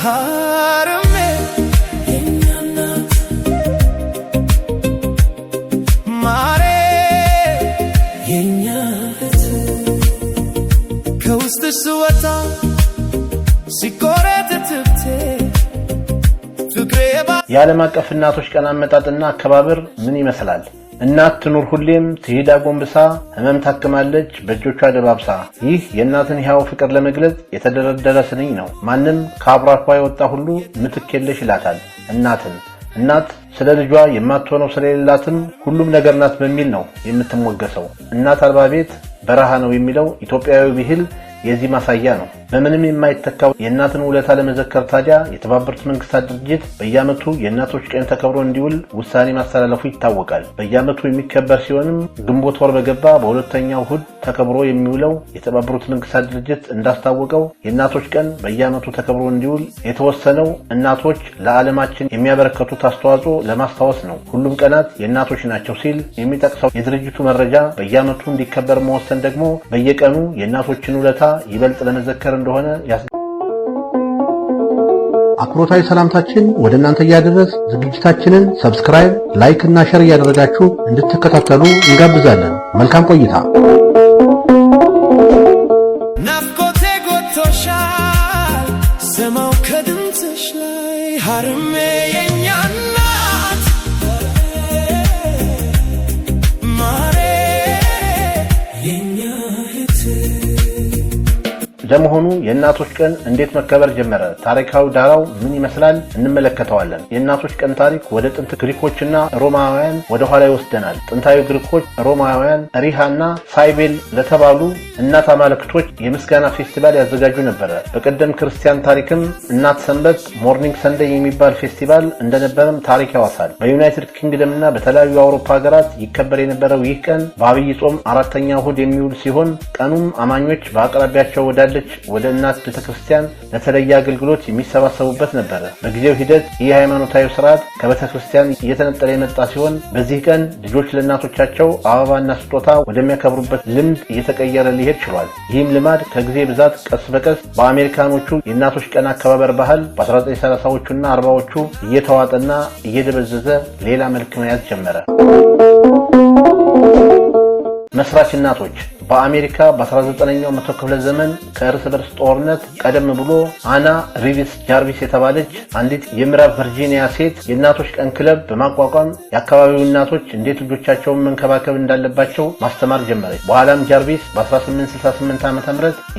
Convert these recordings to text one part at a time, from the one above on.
ሀርሜ ማሬ ከውስጥ ስወጣ ሲቆረጥ ትብቴ የዓለም አቀፍ እናቶች ቀን አመጣጥና አከባበር ምን ይመስላል? እናት ትኑር ሁሌም ትሂድ አጎንብሳ ህመም ታክማለች በእጆቿ ደባብሳ። ይህ የእናትን ሕያው ፍቅር ለመግለጽ የተደረደረ ስንኝ ነው። ማንም ከአብራኳ የወጣ ሁሉ ምትክ የለሽ ይላታል እናትን። እናት ስለ ልጇ የማትሆነው ስለሌላትም ሁሉም ነገር ናት በሚል ነው የምትሞገሰው። እናት አልባ ቤት በረሃ ነው የሚለው ኢትዮጵያዊ ብሂል የዚህ ማሳያ ነው። በምንም የማይተካው የእናትን ውለታ ለመዘከር ታዲያ የተባበሩት መንግስታት ድርጅት በየዓመቱ የእናቶች ቀን ተከብሮ እንዲውል ውሳኔ ማስተላለፉ ይታወቃል። በየዓመቱ የሚከበር ሲሆንም ግንቦት ወር በገባ በሁለተኛው እሁድ ተከብሮ የሚውለው የተባበሩት መንግስታት ድርጅት እንዳስታወቀው የእናቶች ቀን በየዓመቱ ተከብሮ እንዲውል የተወሰነው እናቶች ለዓለማችን የሚያበረከቱት አስተዋጽኦ ለማስታወስ ነው። ሁሉም ቀናት የእናቶች ናቸው ሲል የሚጠቅሰው የድርጅቱ መረጃ በየዓመቱ እንዲከበር መወሰን ደግሞ በየቀኑ የእናቶችን ውለታ ይበልጥ ለመዘከር እንደሆነ አክብሮታዊ ሰላምታችን ወደ እናንተ ያደረስ ዝግጅታችንን ሰብስክራይብ፣ ላይክ እና ሼር ያደረጋችሁ እንድትከታተሉ እንጋብዛለን። መልካም ቆይታ። ናፍቆቴ ጎቶሻል ሰማው ከድምፅሽ ላይ ሀርሜ የኛ እናት ማሬ የኛ ለመሆኑ የእናቶች ቀን እንዴት መከበር ጀመረ? ታሪካዊ ዳራው ምን ይመስላል? እንመለከተዋለን። የእናቶች ቀን ታሪክ ወደ ጥንት ግሪኮችና ሮማውያን ወደ ኋላ ይወስደናል። ጥንታዊ ግሪኮች፣ ሮማውያን ሪሃና ሳይቤል ለተባሉ እናት አማልክቶች የምስጋና ፌስቲቫል ያዘጋጁ ነበረ። በቀደም ክርስቲያን ታሪክም እናት ሰንበት ሞርኒንግ ሰንደይ የሚባል ፌስቲቫል እንደነበረም ታሪክ ያወሳል። በዩናይትድ ኪንግደምና በተለያዩ የአውሮፓ ሀገራት ይከበር የነበረው ይህ ቀን በአብይ ጾም አራተኛ እሁድ የሚውል ሲሆን ቀኑም አማኞች በአቅራቢያቸው ወዳለ ወደ እናት ቤተክርስቲያን ለተለየ አገልግሎት የሚሰባሰቡበት ነበር። በጊዜው ሂደት ይህ ሃይማኖታዊ ስርዓት ከቤተክርስቲያን እየተነጠለ የመጣ ሲሆን በዚህ ቀን ልጆች ለእናቶቻቸው አበባና ስጦታ ወደሚያከብሩበት ልምድ እየተቀየረ ሊሄድ ችሏል። ይህም ልማድ ከጊዜ ብዛት ቀስ በቀስ በአሜሪካኖቹ የእናቶች ቀን አከባበር ባህል በ1930ዎቹና 40ዎቹ እየተዋጠና እየደበዘዘ ሌላ መልክ መያዝ ጀመረ። መስራች እናቶች በአሜሪካ በ19ኛው መቶ ክፍለ ዘመን ከእርስ በርስ ጦርነት ቀደም ብሎ አና ሪቪስ ጃርቪስ የተባለች አንዲት የምዕራብ ቨርጂኒያ ሴት የእናቶች ቀን ክለብ በማቋቋም የአካባቢው እናቶች እንዴት ልጆቻቸውን መንከባከብ እንዳለባቸው ማስተማር ጀመረች። በኋላም ጃርቪስ በ1868 ዓ.ም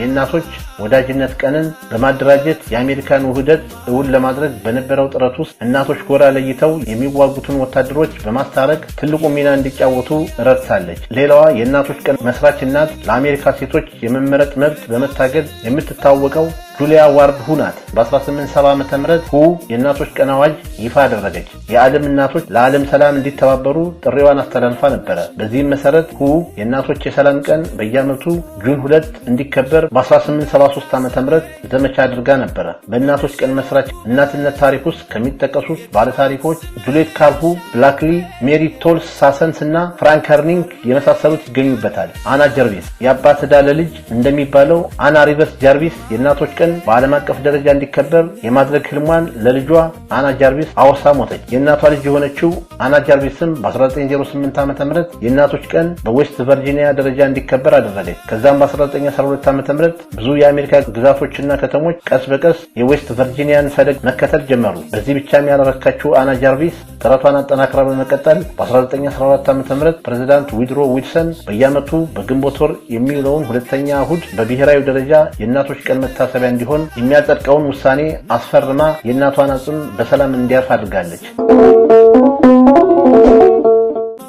የእናቶች ወዳጅነት ቀንን በማደራጀት የአሜሪካን ውህደት እውን ለማድረግ በነበረው ጥረት ውስጥ እናቶች ጎራ ለይተው የሚዋጉትን ወታደሮች በማስታረቅ ትልቁ ሚና እንዲጫወቱ ረድታለች። ሌላዋ የእናቶች ቀን መስራች እናት ለአሜሪካ ሴቶች የመመረጥ መብት በመታገል የምትታወቀው ጁሊያ ዋርድ ሁ ናት። በ1870 ዓ.ም ሁ የእናቶች ቀን አዋጅ ይፋ አደረገች። የዓለም እናቶች ለዓለም ሰላም እንዲተባበሩ ጥሪዋን አስተላልፋ ነበረ። በዚህም መሰረት ሁ የእናቶች የሰላም ቀን በየዓመቱ ጁን 2 እንዲከበር በ1873 ዓ.ም ዘመቻ አድርጋ ነበረ። በእናቶች ቀን መስራች እናትነት ታሪክ ውስጥ ከሚጠቀሱት ባለታሪኮች ጁሊየት ካርሁ፣ ብላክሊ፣ ሜሪ ቶልስ ሳሰንስ እና ፍራንክ ኸርኒንግ የመሳሰሉት ይገኙበታል። አና ጃርቪስ የአባት ዕዳ ለልጅ እንደሚባለው አና ሪቨርስ ጃርቪስ የእናቶች ቀን በዓለም አቀፍ ደረጃ እንዲከበር የማድረግ ህልሟን ለልጇ አና ጃርቪስ አወሳ ሞተች። የእናቷ ልጅ የሆነችው አና ጃርቪስም በ1908 ዓ.ም የእናቶች ቀን በዌስት ቨርጂኒያ ደረጃ እንዲከበር አደረገች። ከዛም በ1912 ዓ.ም ብዙ የአሜሪካ ግዛቶችና ከተሞች ቀስ በቀስ የዌስት ቨርጂኒያን ፈለግ መከተል ጀመሩ። በዚህ ብቻም ያልረካችው አና ጃርቪስ ጥረቷን አጠናክራ በመቀጠል በ1914 ዓ.ም ፕሬዝዳንት ዊድሮ ዊልሰን በየዓመቱ በግንቦት ወር የሚውለውን ሁለተኛ እሁድ በብሔራዊ ደረጃ የእናቶች ቀን መታሰቢያ እንዲሆን የሚያጸድቀውን ውሳኔ አስፈርማ የእናቷን አጽም በሰላም እንዲያርፍ አድርጋለች።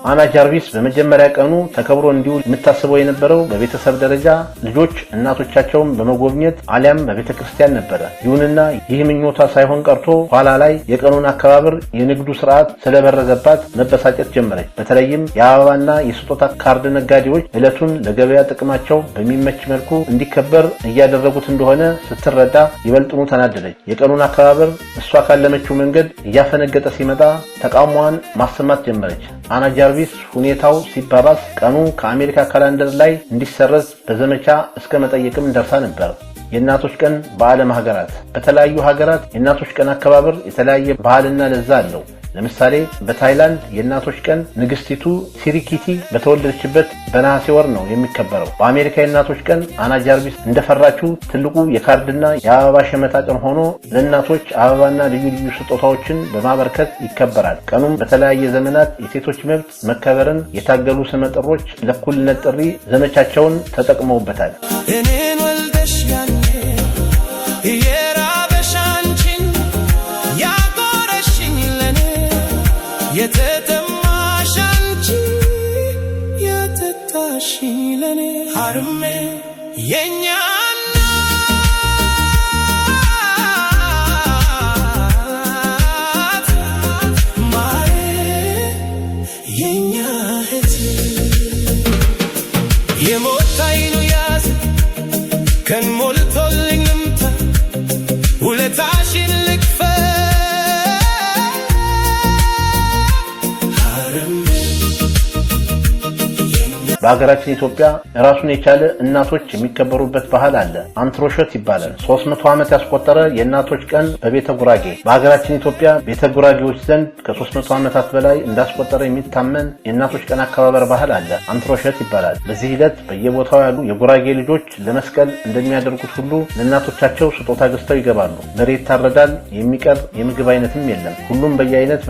አና ጃርቪስ በመጀመሪያ ቀኑ ተከብሮ እንዲውል የምታስበው የነበረው በቤተሰብ ደረጃ ልጆች እናቶቻቸውን በመጎብኘት አሊያም በቤተክርስቲያን ነበረ። ይሁንና ይህ ምኞቷ ሳይሆን ቀርቶ ኋላ ላይ የቀኑን አከባበር የንግዱ ስርዓት ስለበረዘባት መበሳጨት ጀመረች። በተለይም የአበባና የስጦታ ካርድ ነጋዴዎች ዕለቱን ለገበያ ጥቅማቸው በሚመች መልኩ እንዲከበር እያደረጉት እንደሆነ ስትረዳ ይበልጥኑ ተናደደች። የቀኑን አከባበር እሷ ካለመችው መንገድ እያፈነገጠ ሲመጣ ተቃውሟን ማሰማት ጀመረች። አና ጃርቪስ ሁኔታው ሲባባስ ቀኑ ከአሜሪካ ካላንደር ላይ እንዲሰረዝ በዘመቻ እስከ መጠየቅም ደርሳ ነበር። የእናቶች ቀን በዓለም ሀገራት። በተለያዩ ሀገራት የእናቶች ቀን አከባበር የተለያየ ባህልና ለዛ አለው። ለምሳሌ በታይላንድ የእናቶች ቀን ንግስቲቱ ሲሪኪቲ በተወለደችበት በነሐሴ ወር ነው የሚከበረው። በአሜሪካ የእናቶች ቀን አና ጃርቪስ እንደፈራችው ትልቁ የካርድና የአበባ ሸመታ ቀን ሆኖ ለእናቶች አበባና ልዩ ልዩ ስጦታዎችን በማበርከት ይከበራል። ቀኑም በተለያየ ዘመናት የሴቶች መብት መከበርን የታገሉ ስመጥሮች ለእኩልነት ጥሪ ዘመቻቸውን ተጠቅመውበታል። እኔን ወልደሽ ያኔ የተጠማሽ አንቺ የተታሽ ለኔ ሀርሜ የኛ እናት ማሬ የኛ እህት የሞት አይኑ ያዝ ከን ሞልቶልኝ ልምታ ውለታሽን ልክፈል በሀገራችን ኢትዮጵያ ራሱን የቻለ እናቶች የሚከበሩበት ባህል አለ። አንትሮሸት ይባላል። 300 ዓመት ያስቆጠረ የእናቶች ቀን በቤተ ጉራጌ። በሀገራችን ኢትዮጵያ ቤተ ጉራጌዎች ዘንድ ከ300 ዓመታት በላይ እንዳስቆጠረ የሚታመን የእናቶች ቀን አከባበር ባህል አለ። አንትሮሸት ይባላል። በዚህ ዕለት በየቦታው ያሉ የጉራጌ ልጆች ለመስቀል እንደሚያደርጉት ሁሉ ለእናቶቻቸው ስጦታ ገዝተው ይገባሉ። በሬ ይታረዳል። የሚቀር የምግብ አይነትም የለም። ሁሉም በየአይነቱ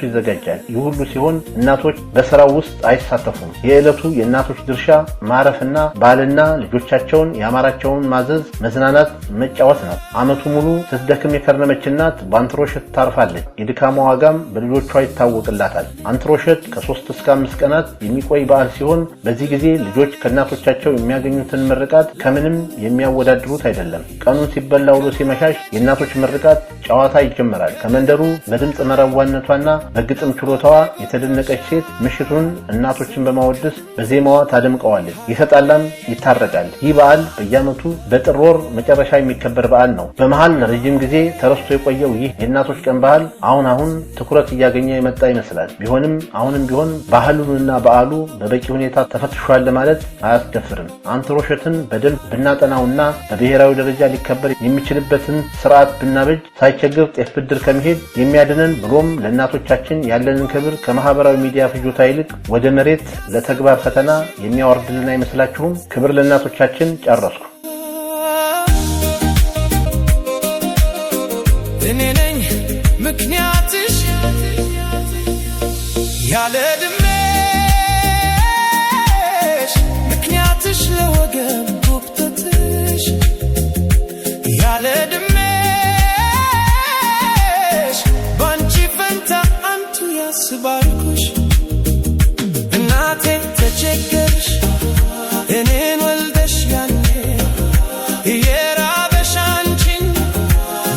ይዘጋጃል። ይህ ሁሉ ሲሆን እናቶች በስራው ውስጥ አይሳተፉም። የዕለቱ የእናቶች ድርሻ ማረፍና ባልና ልጆቻቸውን ያማራቸውን ማዘዝ፣ መዝናናት፣ መጫወት ነው። ዓመቱ ሙሉ ስትደክም የከረመች እናት በአንትሮሸት ታርፋለች። የድካሟ ዋጋም በልጆቿ ይታወቅላታል። አንትሮሸት ከ3 እስከ 5 ቀናት የሚቆይ በዓል ሲሆን በዚህ ጊዜ ልጆች ከእናቶቻቸው የሚያገኙትን ምርቃት ከምንም የሚያወዳድሩት አይደለም። ቀኑን ሲበላ ውሎ ሲመሻሽ የእናቶች ምርቃት ጨዋታ ይጀምራል። ከመንደሩ በድምፅ መረዋነቷና በግጥም ችሎታዋ የተደነቀች ሴት ምሽቱን እናቶችን በማወደስ በዜማዋ ታደምቀዋለች። ይሰጣላም ይታረቃል። ይህ በዓል በየዓመቱ በጥር ወር መጨረሻ የሚከበር በዓል ነው። በመሃል ለረጅም ጊዜ ተረስቶ የቆየው ይህ የእናቶች ቀን በዓል አሁን ትኩረት እያገኘ የመጣ ይመስላል። አሁንም ቢሆን ባህሉንና በዓሉ በበቂ ሁኔታ ተፈትሿል ለማለት አያስደፍርም። አንትሮሸትን በደንብ ብናጠናውና በብሔራዊ ደረጃ ሊከበር የሚችልበትን ስርዓት ብናበጅ ሳይቸግር ጤፍ ብድር ከመሄድ የሚያድነን ብሎም ለእናቶቻችን ያለንን ክብር ከማህበራዊ ሚዲያ ፍጆታ ይልቅ ወደ መሬት ለተግባር ፈተና የሚያወርድልን አይመስላችሁም? ክብር ለእናቶቻችን። ጨረስኩ። እኔ ነኝ ምክንያትሽ ያለ ዕድሜሽ ምክንያትሽ ለወገን ጉብተትሽ ያለ ዕድሜሽ ባንቺ ፈንታ አንቱ ያስባልኩሽ እናቴ ተቸገርሽ እኔን ወልደሽ ያኔ የራበሽ አንቺን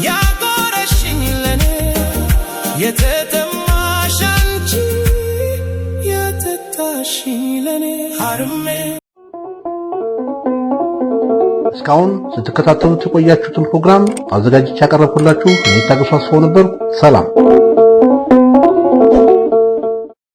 ያጎረሽኝ ለኔ የተጠማሽ አንቺ የተታሽ ለኔ ሀርሜ። እስካሁን ስትከታተሉት የቆያችሁትን ፕሮግራም አዘጋጅቼ ያቀረብኩላችሁ እኔ ታገሱ አስፋው ነበርኩ። ሰላም።